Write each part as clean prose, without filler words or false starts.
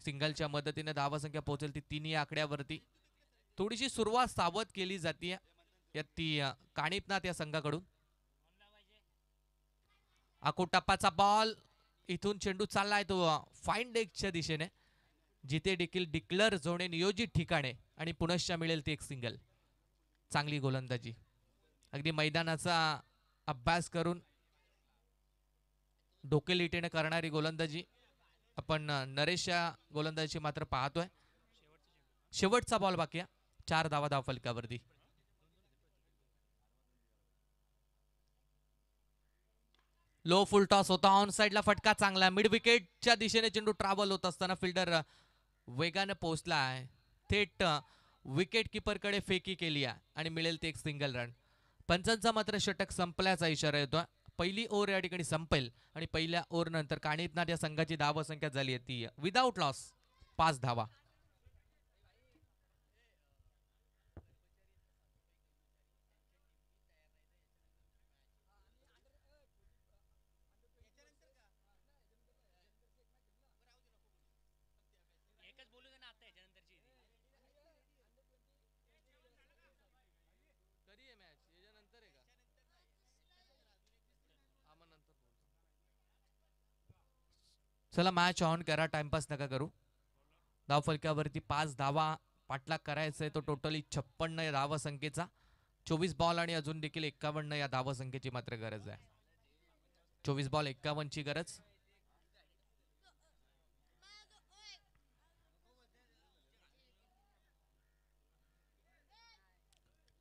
सिंगलच्या मदतीने धावसंख्या पोहोचेल ती 3 आकड्यावरती. थोडीशी सुरुवात सावध केली जाते या ती काणिपनाथ या संघाकडून. आकोटप्पाचा बॉल, इथून चेंडू चाललाय तो फाईन डेकच्या दिशेने, जिथे देखील डिक्लर झोन नियोजित ठिकाणे आणि पुनश्च मिळेल ती एक सिंगल. चांगली गोलंदाजी, अगदी मैदानाचा अभ्यास करून डोकेलिटीने करणारी गोलंदाजी आपण नरेशच्या गोलंदाजीची मात्र पाहतोय. शेवटचा बॉल बाकी आहे, 4 धावा धावफलकावरती. लो फुल टॉस होता, ऑन साइडला फटका चांगला, मिड विकेटच्या दिशेने चेंडू ट्रॅव्हल होत असताना फिल्डर वेगाने पोहोचला आहे, थेट विकेट किपरकडे फेकी केली आहे आणि मिळेल ते एक सिंगल रन. पंचांचा मात्र षटक संपल्याचा इशारा येतो. पहिली ओव्हर या ठिकाणी संपेल आणि पहिल्या ओव्हर नंतर काणिपनाथ या संघाची धावसंख्या झाली आहे ती विदाउट लॉस 5 धावा. चला मॅच ऑन करा, टाइमपास नका करू. धावफलकावरती 5 धावा पाठलाग करायचा आहे तो टोटली 56 धावसंख्येचा. 24 बॉल आणि अजून देखील 51 या धावसंख्येची मात्र गरज आहे. 24 बॉल 51 ची गरज.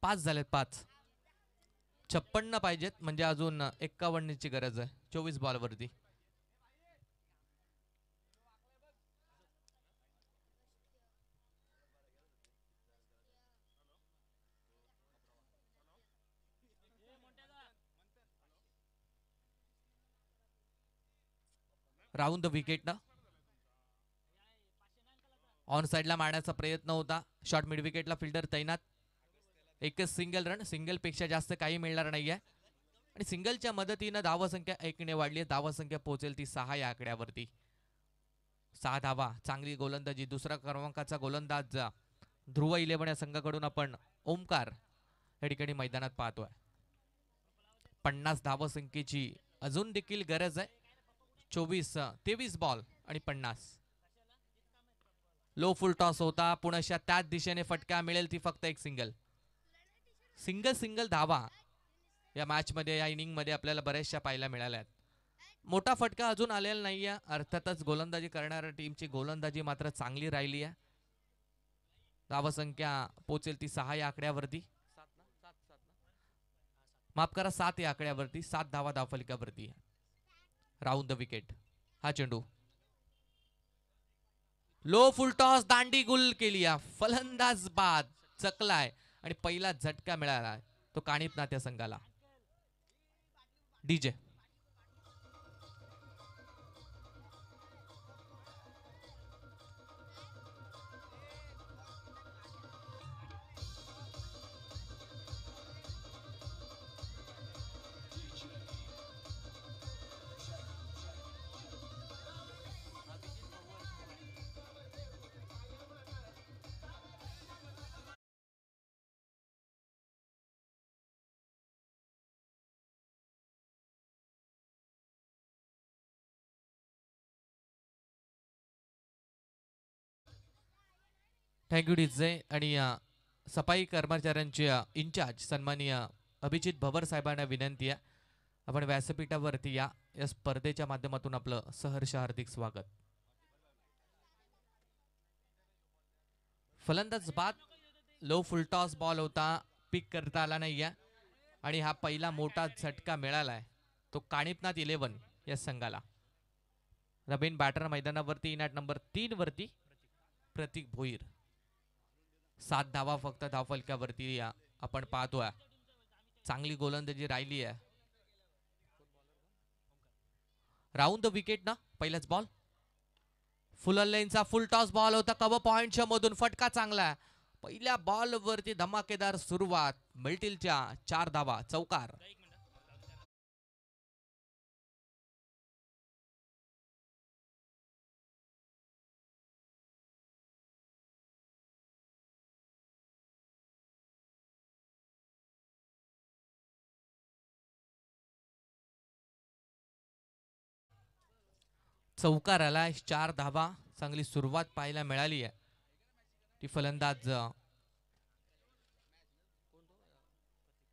पाच झालेत, 5. 56 पाहिजेत म्हणजे अजून 51 ची गरज आहे 24 बॉल वरती. राऊंड द विकेट ना, ऑन साइडला मारण्याचा प्रयत्न होता, शॉर्ट मिड विकेटला फिल्डर तैनात. एकच सिंगल रन, सिंगल पेक्षा जास्त काही मिळणार नाहीये आणि सिंगलच्या मदतीनं धावसंख्या 1 ने वाढली. धावसंख्या पोहोचेल ती 6 या आकड्यावरती. 6 धावा, चांगली गोलंदाजी. दुसरा क्रमांकाचा गोलंदाज ध्रुव 11 या संघाकडून आपण ओमकार या ठिकाणी मैदानात पाहतोय. 50 धावसंख्येची अजून देखील गरज आहे. 23 बॉल आणि 50. लो फुल टॉस होता, पुनश्च त्याच दिशेने फटका मिळेल ती फक्त एक सिंगल. सिंगल धावा या मॅच मध्ये, या इनिंग मध्ये आपल्याला बऱ्याचशा पाहायला मिळाल्या. मोठा फटका अजून आलेला नाहीये. अर्थातच गोलंदाजी करणाऱ्या टीमची गोलंदाजी मात्र चांगली राहिली आहे. धावसंख्या पोहोचेल ती 6 या आकड्यावरती. माफ करा, 7 या आकड्यावरती. 7 धावा धावफलकावरती. Round the wicket. हा चेंडू लो फुल टॉस, दांडी गुल केली, फलंदाज बाद चकलाय आणि पहिला झटका मिळाला तो काणिपनाथ या संघाला. DJ thank you DJ. आणि सफाई कर्मचाऱ्यांचे इन्चार्ज सन्माननीय अभिजित भवर साहेबांना विनंती आहे, आपण व्यासपीठावरती या स्पर्धेच्या माध्यमातून आपलं सहर्ष हार्दिक स्वागत. फलंदाज बाद, लो फुल टॉस बॉल होता, पिक करता आला नाहीये आणि हा पहिला मोठा झटका मिळालाय तो काणिपनाथ 11 या संघाला. नवीन बॅटर मैदानावरती इनॅट नंबर 3 वरती प्रतीक भोईर. 7 धावा फक्त धावफलकावरती आपण पाहतोय. चांगली गोलंदाजी राहिली आहे. राऊंड द विकेट ना, पहिलाच बॉल. फुल लेनचा फुल टॉस बॉल होता, कव्हर पॉइंटच्या मधून फटका चांगला. पहिल्या बॉल वरती धमाकेदार सुरुवात, मिळतील 4 धावा, चौकार. चौकार आलाय, 4 धावा. चांगली सुरुवात पाहायला मिळाली आहे. ती फलंदाज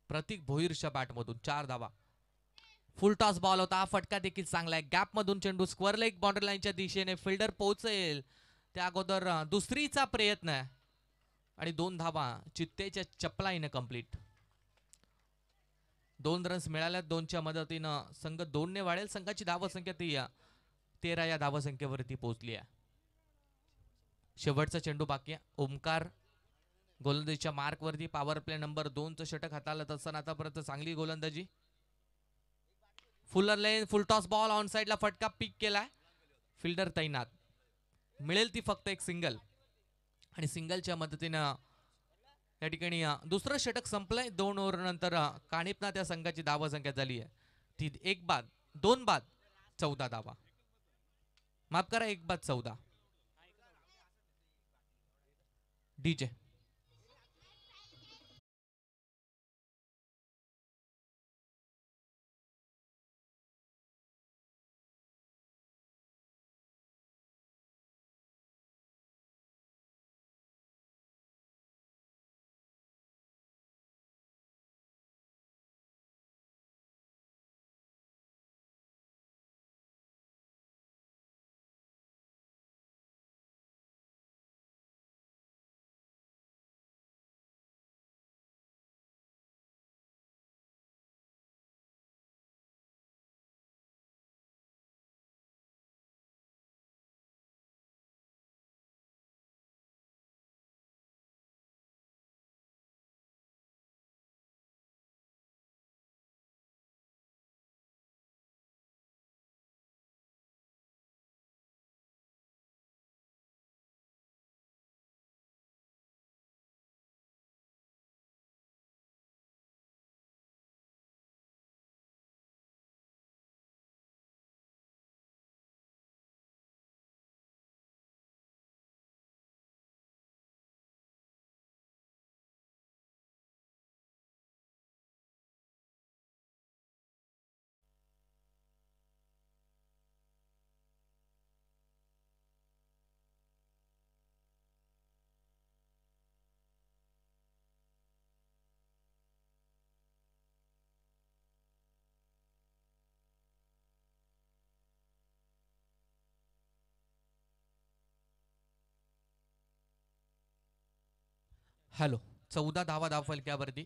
प्रतीक भोईरच्या बॅटमधून 4 धावा. फुल टॉस बॉल होता, फटका देखील चांगला आहे. गॅप मधून चेंडू स्क्वेअर लेग बाउंड्री लाईनच्या दिशेने फिल्डर पोहोचेल त्या अगोदर दुसरीचा प्रयत्न आहे आणि 2 धावा चित्तेच्या चपलाईने कंप्लीट. 2 रन्स मिळाल्या. 2च्या मदतीनं संघ 2 ने वाढेल. संघाची धावसंख्या ती 13 या धावसंख्येवरती पोहोचली आहे. शेवटचा चेंडू बाकी आहे. ओमकार गोलंदाजीच्या मार्कवरती. पॉवर प्ले नंबर 2चं षटक हाताळत असताना आतापर्यंत चांगली गोलंदाजी. Fuller lane full toss ball on साइडला फटका पिक केलाय. फिल्डर तैनात. मिळेल ती फक्त एक सिंगल आणि सिंगलच्या मदतीनं या ठिकाणी दुसरं षटक संपलंय. 2 ओव्हर नंतर काणिपना त्या संघाची धावसंख्या झाली आहे ती 1 बाद 2 बाद 14 धावा. माफ करा 1 बाद 14. डीजे हॅलो 14 धावा धाव फलक्यावरती.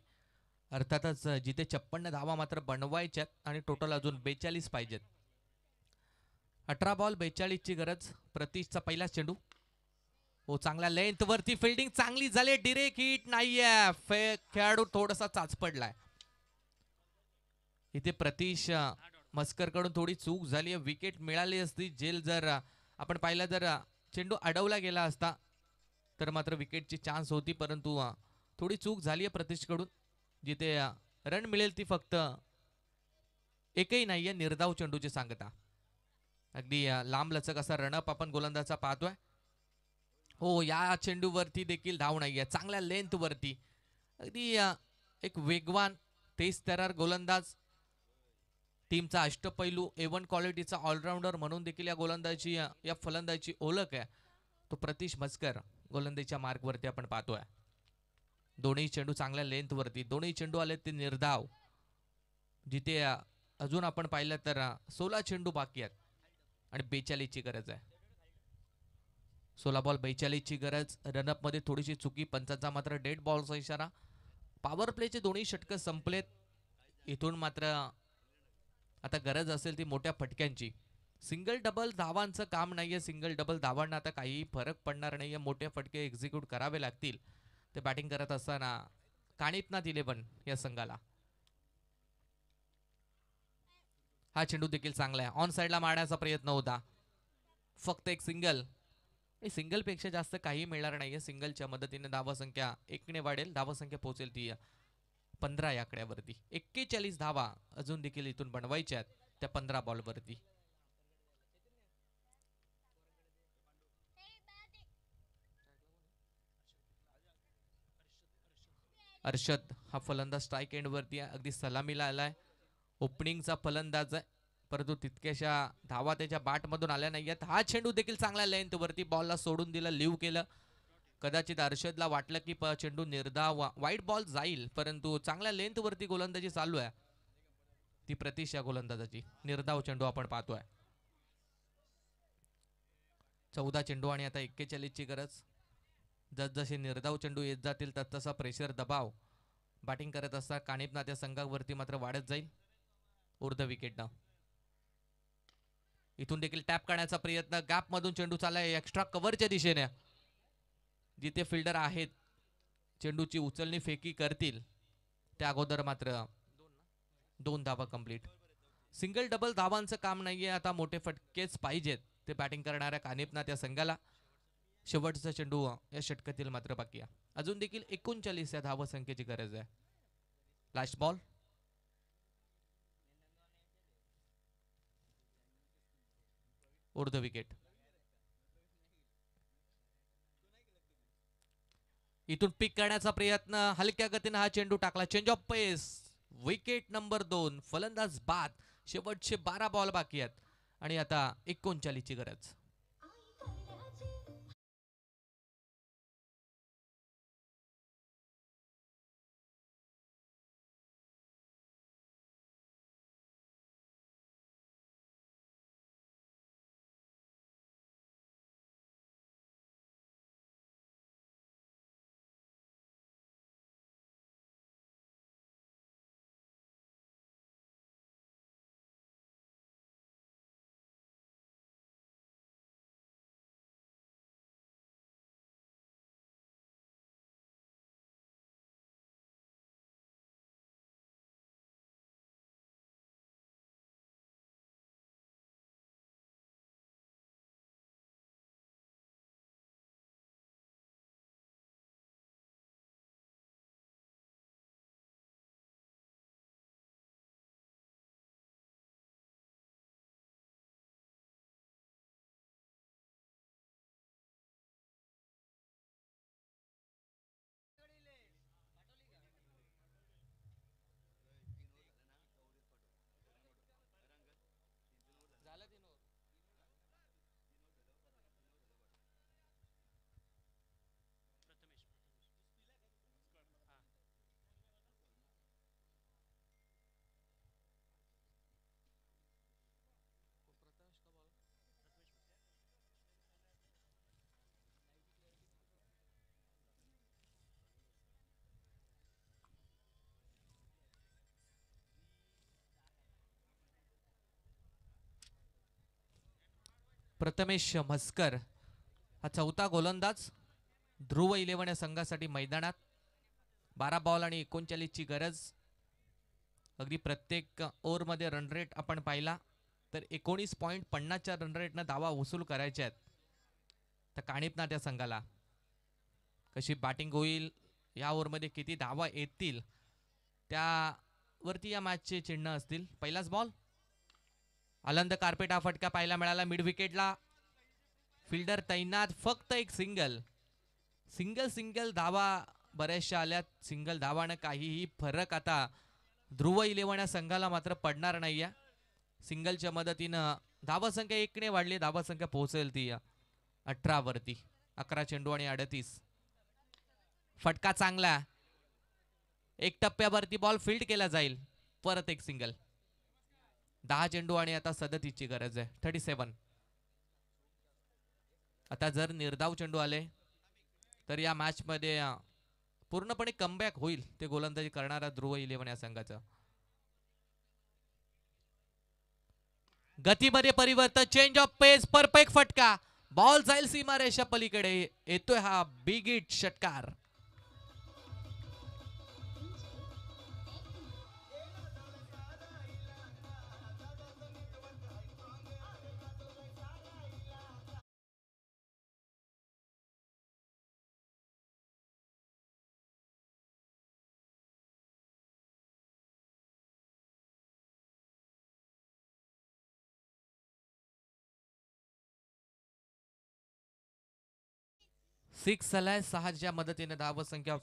अर्थातच जिथे 56 धावा मात्र बनवायच्यात आणि टोटल अजून 42 पाहिजेत. 18 बॉल 42 ची गरज. प्रतीशचा पहिला चेंडू. हो चांगला लेंथ वरती फिल्डिंग चांगली झाली. डिरेक्ट हिट नाहीये. खेळाडू थोडासा चाचपडलाय इथे. प्रतीश मस्कर कडून थोडी चूक झाली. विकेट मिळाली असती जेल जर आपण पाहिलं जर चेंडू अडवला गेला असता तर मात्र विकेटची चान्स होती. परंतु थोडी चूक झाली आहे प्रतीश कडून. जिथे रन मिळेल ती फक्त एकही नाहीये. निर्धाव चेंडूची सांगता. अगदी लांब लचक असा रनअप आपण गोलंदाजा पाहतोय. हो या चेंडूवरती देखील धाव नाहीये. चांगल्या लेंथ वरती अगदी एक वेगवान तेज तरार गोलंदाज. टीमचा अष्टपैलू A1 क्वालिटीचा ऑलराऊंडर म्हणून देखील या गोलंदाजी या फलंदाजीची ओळख आहे. तो प्रतीश मस्कर गोलंदाजीच्या मार्कवरती आपण पाहतोय. दोन्ही चेंडू चांगल्या लेंथ वरती. दोन्ही चेंडू आले ते निर्धाव. जिथे अजून आपण पाहिलं तर 16 चेंडू बाकी आहेत आणि 42 ची गरज आहे. 16 बॉल 42 ची गरज. रनअप मध्ये थोडीशी चुकी. पंचांचा मात्र डेड बॉलचा इशारा. पॉवर प्लेचे दोन्ही षटक संपलेत. इथून मात्र आता गरज असेल ती मोठ्या फटक्यांची. सिंगल डबल धावांचं काम नाहीये. सिंगल डबल धावांना आता काही फरक पडणार नाहीये. मोठे फटके एक्झिक्यूट करावे लागतील ते बॅटिंग करत असताना काणिपनाथ 11 या संघाला. हा चेंडू देखील चांगला आहे. ऑन साइडला मारण्याचा प्रयत्न होता. फक्त एक सिंगल. सिंगल पेक्षा जास्त काही मिळणार नाहीये. सिंगलच्या मदतीने धावसंख्या 1 ने वाढेल. धावसंख्या पोहोचेल ती 15 या आकड्यावरती. 41 धावा अजून देखील इथून बनवायच्या आहेत त्या 15 बॉलवरती. अर्षद हा फलंदाज स्ट्राईक एंड वरती आहे. अगदी सलामीला आलाय. ओपनिंगचा फलंदाज आहे. परंतु तितक्याशा धावा त्याच्या बॅटमधून आल्या नाहीयेत. हा चेंडू देखील चांगल्या लेंथ वरती बॉलला सोडून दिलं, लिव्ह केलं. कदाचित अर्षदला वाटलं की चेंडू निर्धाव वाईट बॉल जाईल, परंतु चांगल्या लेंथ वरती गोलंदाजी चालू आहे ती प्रतीक्षा गोलंदाजाची. निर्धाव चेंडू आपण पाहतोय. 14 चेंडू आणि आता 41ची गरज. जसजसे निर्धाव चेंडू येत जातील तसा प्रेशर दबाव बॅटिंग करत असता कानिपनाथ संघावरती मात्र वाढत जाईल. ऊर्ध विकेटनं इथून देखील टॅप करण्याचा प्रयत्न. गॅप मधून चेंडू चाललाय एक्स्ट्रा कव्हरच्या दिशेने. जिथे फिल्डर आहेत चेंडूची उचलणी फेकी करतील त्या अगोदर मात्र 2 धावा कंप्लीट. सिंगल डबल धावांचं काम नाहीये आता, मोठे फटकेच पाहिजेत ते बॅटिंग करणाऱ्या कानिपनाथ या संघाला. शेवटचा चेंडू या षटकातील मात्र बाकी आहे. अजून देखील 39 या धावा संख्येची गरज आहे. Last ball. ऊर्ध विकेट. इथून पिक करण्याचा प्रयत्न. हलक्या गतीने हा चेंडू टाकला. Change of pace. Wicket number 2. फलंदाज बाद. शेवटचे 12 बॉल बाकी आहेत आणि आता 39ची गरज. प्रथमेश म्हस्कर हा चौथा गोलंदाज ध्रुव 11 या संघासाठी मैदानात. 12 बॉल आणि 39ची गरज. अगदी प्रत्येक ओव्हरमध्ये रन रेट आपण पाहिला तर 19.50च्या रन रेटनं धावा वसूल करायच्या आहेत. तर कानिपनाथ या संघाला कशी बॅटिंग होईल, या ओव्हरमध्ये किती धावा येतील त्यावरती या मॅचचे चिन्ह असतील. पहिलाच बॉल. आनंद कार्पेट हा फटका पाहायला मिळाला मिड विकेटला. फिल्डर तैनात. फक्त एक सिंगल सिंगल धावा बऱ्याचशा आल्यात. सिंगल धावानं काहीही फरक आता ध्रुव 11 या संघाला मात्र पडणार नाहीये. सिंगलच्या मदतीनं धावासंख्या 1 ने वाढली. धावासंख्या पोहोचेल ती 18 वरती. 11 चेंडू आणि 38. फटका चांगला. एक टप्प्यावरती बॉल फील्ड केला जाईल. परत एक सिंगल. 10 चेंडू आणि आता 37ची गरज आहे. 37. आता जर निर्धाव चेंडू आले तर या मॅच मध्ये पूर्णपणे कमबॅक होईल ते गोलंदाजी करणारा ध्रुव 11 या संघाचं. गतीमध्ये परिवर्तन. Change of pace. परफेक्ट फटका. बॉल जाईल सीमारेषा पलीकडे. येतोय हा बिग हिट षटकार. सिक्स झालाय. 6च्या मदतीने धावसंख्या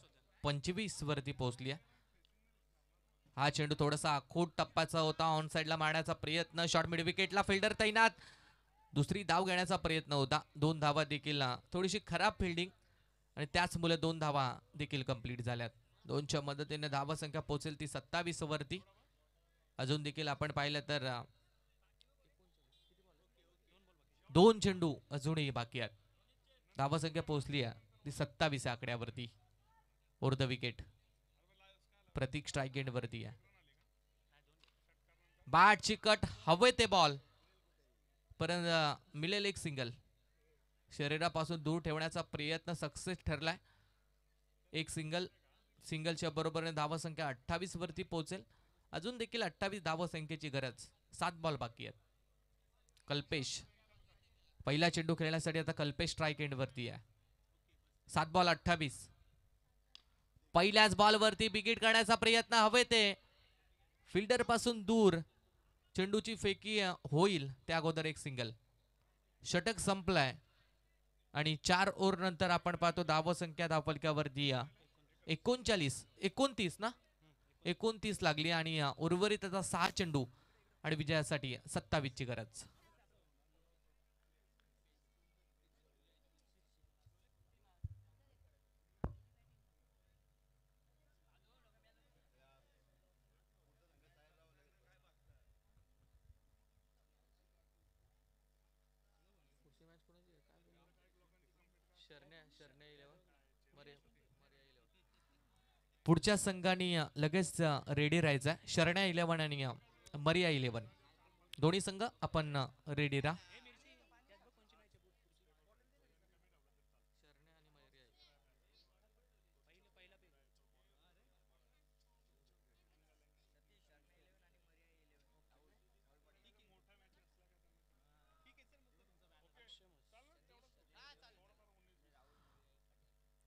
25 वरती पोहोचली. हा चेंडू थोडासा आखूट टप्प्याचा होता. ऑन साइडला मारण्याचा प्रयत्न, शॉर्ट मिड विकेटला फिल्डर तैनात. दुसरी धाव घेण्याचा प्रयत्न होता. 2 धावा देखील, थोडीशी खराब फिल्डिंग आणि त्याचमुळे 2 धावा देखील कंप्लीट झाल्यात. 2च्या मदतीने धावा संख्या पोहोचेल ती 27 वरती. अजून देखील आपण पाहिलं तर 2 चेंडू अजूनही बाकी आहेत. धावा संख्या पोहोचली आहे ती 27 आकड्यावरती. Over the wicket Pratik strike end वरती आहे. बॅट चिकट हवे ते बॉल, परंतु मिळेल एक सिंगल. शरीरापासून दूर ठेवण्याचा प्रयत्न सक्सेस ठरलाय. एक सिंगल, सिंगलच्या बरोबरीने धावा संख्या 28 वरती पोहोचेल. अजून देखील 28 धावा संख्येची गरज. 7 बॉल बाकी आहेत. कल्पेश पहिला चेंडू खेळण्यासाठी आता कल्पेश स्ट्राइक एंड वरती आहे. 7 बॉल 28. पहिल्याच बॉल वरती विकेट करण्याचा प्रयत्न हवे ते फिल्डर पासून दूर. चेंडूची फेकी होईल त्या अगोदर एक सिंगल. षटक संपलाय आणि 4 ओव्हर नंतर आपण पाहतो धाव संख्या धावफलकावरती 29 ना 29 लागली आणि उर्वरित आता 6 चेंडू आणि विजयासाठी 27 ची गरज. पुढच्या संघाने लगेच रेडी राहायचं. शरण्या 11 आणि मरिया 11 दोन्ही संघ आपण रेडी राहा.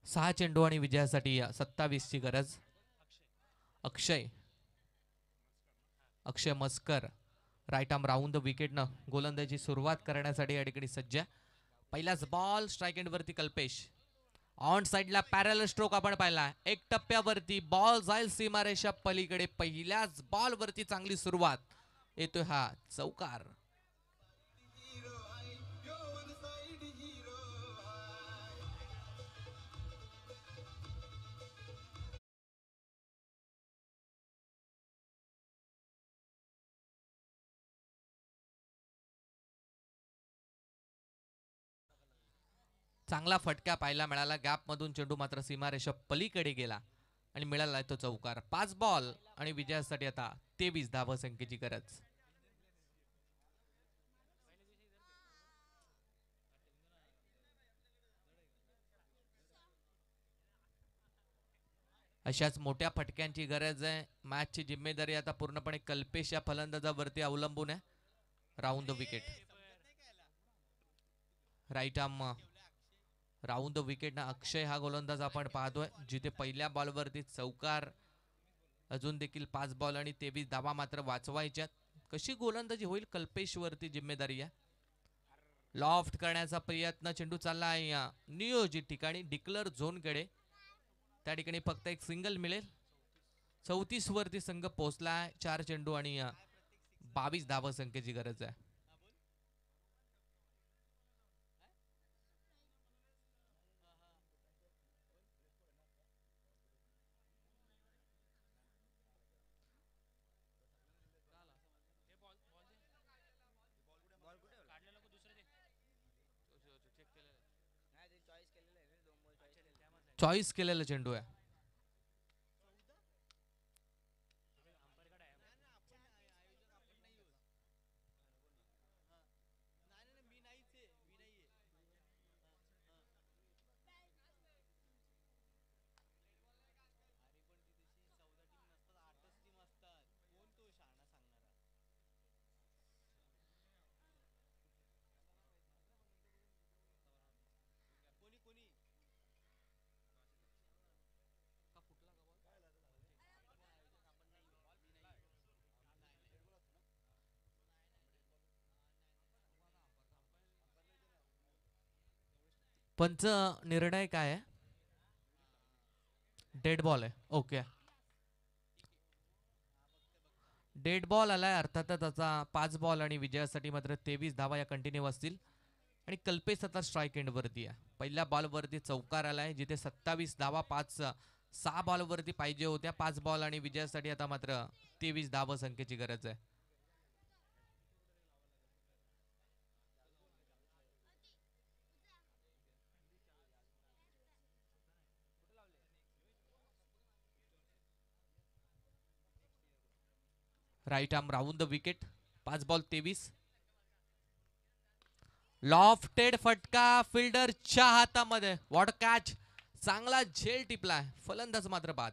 सहा चेंडू आणि विजयासाठी 27 ची गरज. अक्षय मस्कर राईट आर्म राऊंड द विकेटनं गोलंदाजी सुरुवात करण्यासाठी या ठिकाणी सज्ज. पहिलाच बॉल स्ट्राइक एंड वरती कल्पेश. ऑन साइडला पॅरल स्ट्रोक आपण पाहिला. एक टप्प्यावरती बॉल जाईल सीमारेषा पलीकडे. पहिल्याच बॉल वरती चांगली सुरुवात. येतोय हा चौकार. चांगला फटका पाहायला मिळाला. गॅप मधून चेंडू मात्र सीमारेषा पलीकडे गेला आणि मिळाला तो चौकार. 5 बॉल आणि विजयासाठी आता 23 धावा संख्येची गरज. अशाच मोठ्या फटक्यांची गरज आहे. मॅचची जिम्मेदारी आता पूर्णपणे कल्पेश या फलंदाजावरती अवलंबून आहे. Round the wicket right arm round the wicket ना अक्षय हा गोलंदाज आपण पाहतोय जिथे पहिल्या बॉलवरती चौकार. अजून देखील 5 बॉल आणि 23 धावा मात्र वाचवायच्यात. कशी गोलंदाजी होईल कल्पेश वरती जिम्मेदारी आहे. लॉफ्ट करण्याचा प्रयत्न. चेंडू चालला आहे नियोजित ठिकाणी डिक्लर झोन कडे. त्या ठिकाणी फक्त एक सिंगल मिळेल. 34 वरती संघ पोहोचलाय. 4 चेंडू आणि 22 धावा संख्येची गरज आहे. चॉईस केलेला चेंडू आहे. पंच निर्णय काय आहे. डेड बॉल आहे. ओके डेड बॉल आलाय, अर्थातच त्याचा 5 बॉल आणि विजयासाठी मात्र 23 धावा या कंटिन्यू असतील. आणि कल्पेश आता स्ट्राईक एंड वरती आहे. पहिल्या बॉलवरती चौकार आलाय, जिथे 27 धावा 6 बॉलवरती पाहिजे होत्या. 5 बॉल आणि विजयासाठी आता मात्र 23 धावा संख्येची गरज आहे. Right arm round the wicket. 5 ball 23. Lofted फटका फिल्डरच्या हातामध्ये. What catch. चांगला झेल टिपलाय. फलंदाज मात्र बाद.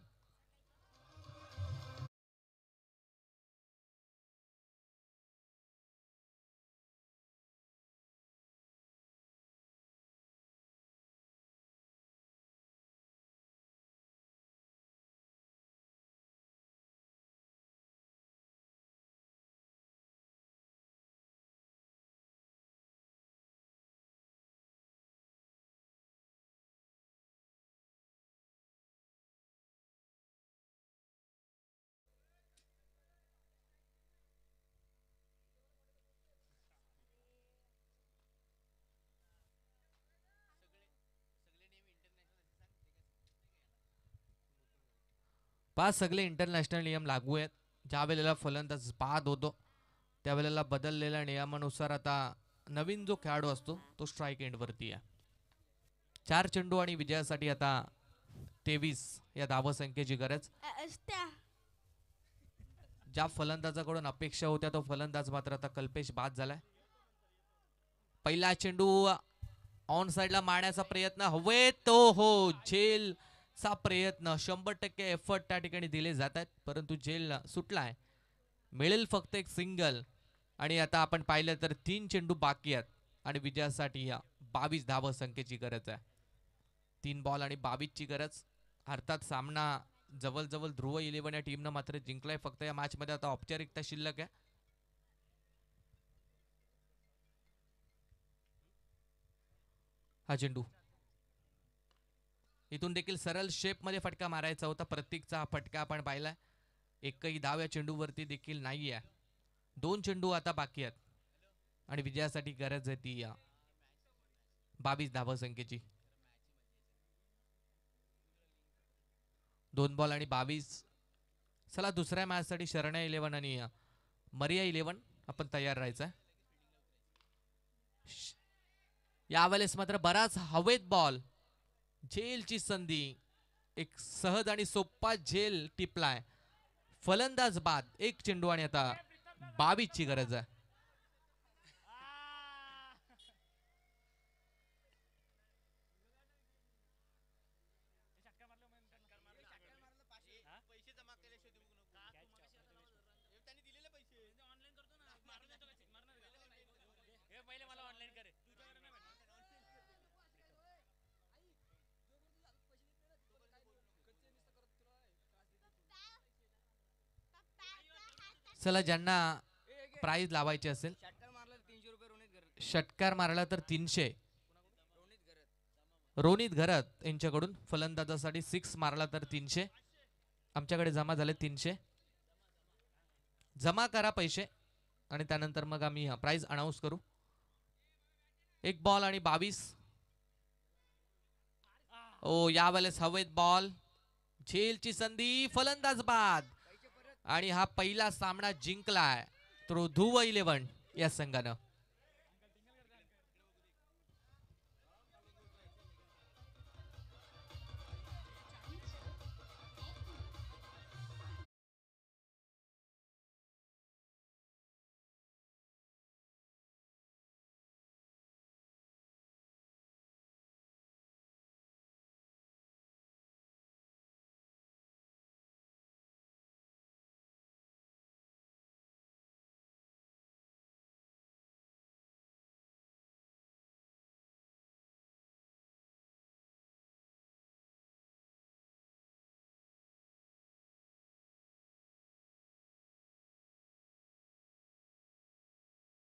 सगळे इंटरनॅशनल नियम लागू आहेत. ज्या वेळेला फलंदाज बाद होतो त्यावेळेला बदललेल्या नियमानुसार आता नवीन जो खेळाडू असतो तो स्ट्राईक एंड वरती आहे. 4 चेंडू आणि विजयासाठी आता 23 या धावसंख्येची गरज. ज्या फलंदाजाकडून अपेक्षा होत्या तो फलंदाज मात्र आता कल्पेश बाद झालाय. पहिला चेंडू ऑन साइडला मारण्याचा प्रयत्न हवेत. तो हो, झेल चा प्रयत्न. 100% एफर्ट त्या ठिकाणी दिले जात आहेत, परंतु झेल सुटलाय. मिळेल फक्त एक सिंगल. आणि आता आपण पाहिलं तर 3 चेंडू बाकी आहेत आणि विजयासाठी या 22 धाव संख्येची गरज आहे. 3 बॉल आणि 22 ची गरज. अर्थात सामना जवळ ध्रुव 11 या टीमनं मात्र जिंकलाय. फक्त या मॅच मध्ये आता औपचारिकता शिल्लक आहे. हा चेंडू इथून देखील सरळ शेप मध्ये फटका मारायचा होता. प्रत्येकचा फटका आपण पाहिलाय. एकही धाव या चेंडूवरती देखील नाहीये. 2 चेंडू आता बाकी आहेत आणि विजयासाठी गरज आहे ती 22 धाव संख्येची. 2 बॉल आणि 22. चला दुसऱ्या मॅच साठी शरण्या 11 आणि मरिया 11 आपण तयार राहायचं. यावेळेस मात्र बराच हवेत बॉल. झेलची संधी. एक सहज आणि सोपा झेल टिपलाय. फलंदाज बाद. 1 चेंडू आणि आता 22 ची गरज आहे. चला ज्यांना प्राइस लावायचे असेल, षटकार मारला तर 300. रोनित घरत यांच्याकडून फलंदाजासाठी 6 मारला तर 300. आमच्याकडे जमा झाले 300. जमा करा पैसे आणि त्यानंतर मग आम्ही प्राइस अनाउन्स करू. 1 बॉल आणि 22. ओ यावेळेस हवेत बॉल. झेलची संधी. फलंदाज बाद. आणि हा पहिला सामना जिंकलाय ध्रुव 11 या संघानं.